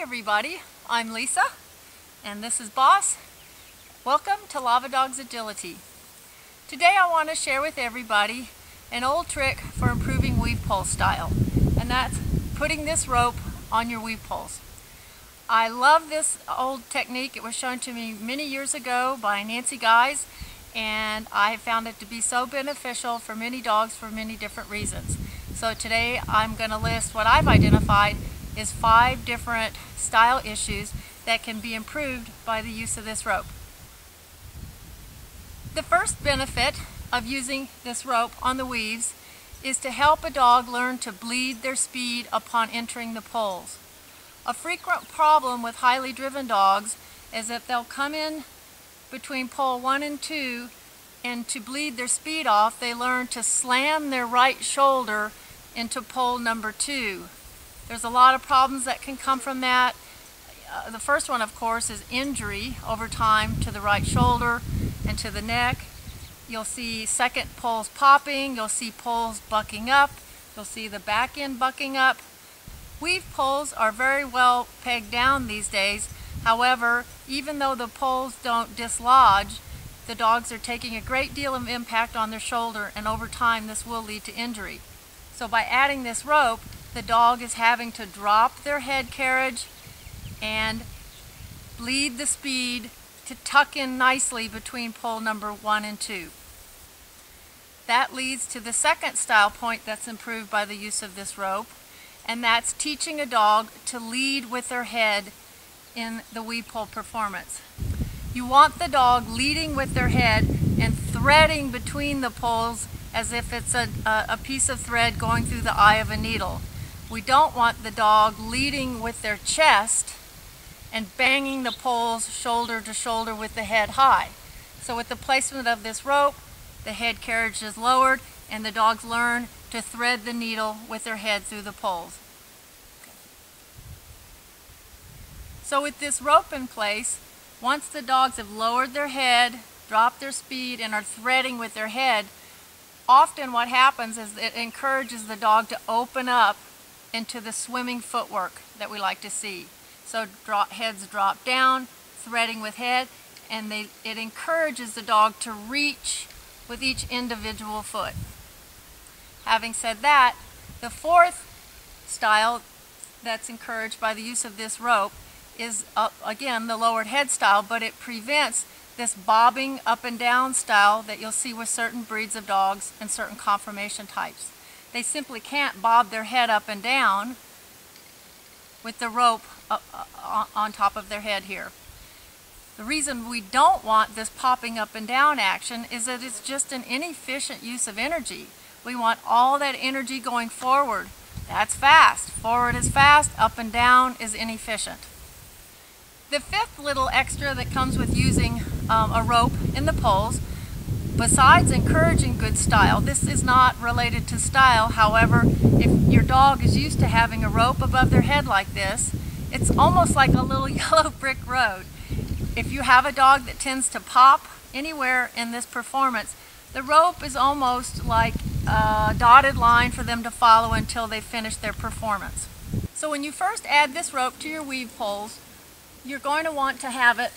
everybody, I'm Lisa and this is Boss. Welcome to LavaDogs Agility. Today I want to share with everybody an old trick for improving weave pole style, and that's putting this rope on your weave poles. I love this old technique. It was shown to me many years ago by Nancy Guys, and I found it to be so beneficial for many dogs for many different reasons. So today I'm going to list what I've identified is 5 different style issues that can be improved by the use of this rope. The first benefit of using this rope on the weaves is to help a dog learn to bleed their speed upon entering the poles. A frequent problem with highly driven dogs is that they'll come in between pole 1 and 2, and to bleed their speed off they learn to slam their right shoulder into pole number 2. There's a lot of problems that can come from that. The first one, of course, is injury over time to the right shoulder and to the neck. You'll see second poles popping, you'll see poles bucking up, you'll see the back end bucking up. Weave poles are very well pegged down these days. However, even though the poles don't dislodge, the dogs are taking a great deal of impact on their shoulder, and over time this will lead to injury. So by adding this rope, the dog is having to drop their head carriage and bleed the speed to tuck in nicely between pole number 1 and 2. That leads to the second style point that's improved by the use of this rope, and that's teaching a dog to lead with their head in the weave pole performance. You want the dog leading with their head and threading between the poles as if it's a piece of thread going through the eye of a needle. We don't want the dog leading with their chest and banging the poles shoulder to shoulder with the head high. So with the placement of this rope, the head carriage is lowered and the dogs learn to thread the needle with their head through the poles. So with this rope in place, once the dogs have lowered their head, dropped their speed, and are threading with their head, often what happens is it encourages the dog to open up into the swimming footwork that we like to see. So heads drop down, threading with head, and it encourages the dog to reach with each individual foot. Having said that, the fourth style that's encouraged by the use of this rope is, again, the lowered head style, but it prevents this bobbing up and down style that you'll see with certain breeds of dogs and certain conformation types. They simply can't bob their head up and down with the rope on top of their head here. The reason we don't want this popping up and down action is that it's just an inefficient use of energy. We want all that energy going forward. That's fast. Forward is fast, up and down is inefficient. The fifth little extra that comes with using a rope in the poles, besides encouraging good style, this is not related to style. However, if your dog is used to having a rope above their head like this, it's almost like a little yellow brick road. If you have a dog that tends to pop anywhere in this performance, the rope is almost like a dotted line for them to follow until they finish their performance. So when you first add this rope to your weave poles, you're going to want to have it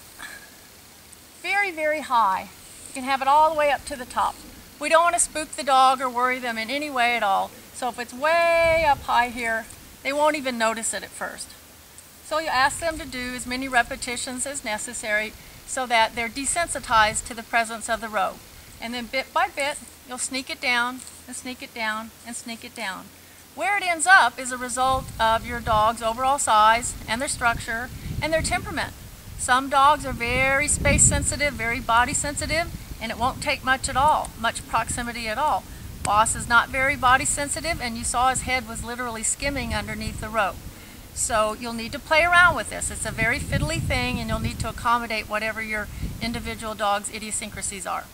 very, very high. You can have it all the way up to the top. We don't want to spook the dog or worry them in any way at all. So if it's way up high here, they won't even notice it at first. So you ask them to do as many repetitions as necessary so that they're desensitized to the presence of the rope. And then bit by bit, you'll sneak it down and sneak it down and sneak it down. Where it ends up is a result of your dog's overall size and their structure and their temperament. Some dogs are very space sensitive, very body sensitive, and it won't take much at all, much proximity at all. Boss is not very body sensitive, and you saw his head was literally skimming underneath the rope. So you'll need to play around with this. It's a very fiddly thing, and you'll need to accommodate whatever your individual dog's idiosyncrasies are.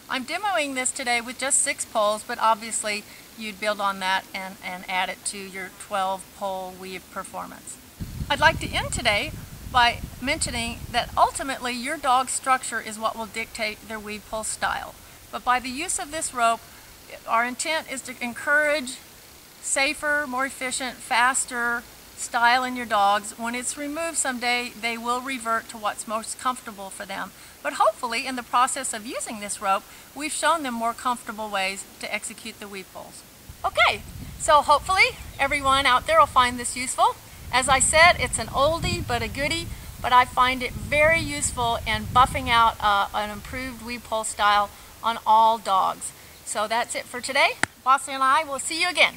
I'm demoing this today with just 6 poles, but obviously you'd build on that and add it to your 12-pole weave performance. I'd like to end today by mentioning that ultimately your dog's structure is what will dictate their weave pole style. But by the use of this rope, our intent is to encourage safer, more efficient, faster style in your dogs. When it's removed someday, they will revert to what's most comfortable for them. But hopefully, in the process of using this rope, we've shown them more comfortable ways to execute the weave pulls. Okay, so hopefully everyone out there will find this useful. As I said, it's an oldie but a goodie, but I find it very useful in buffing out an improved weave pull style on all dogs. So that's it for today. Bossy and I will see you again.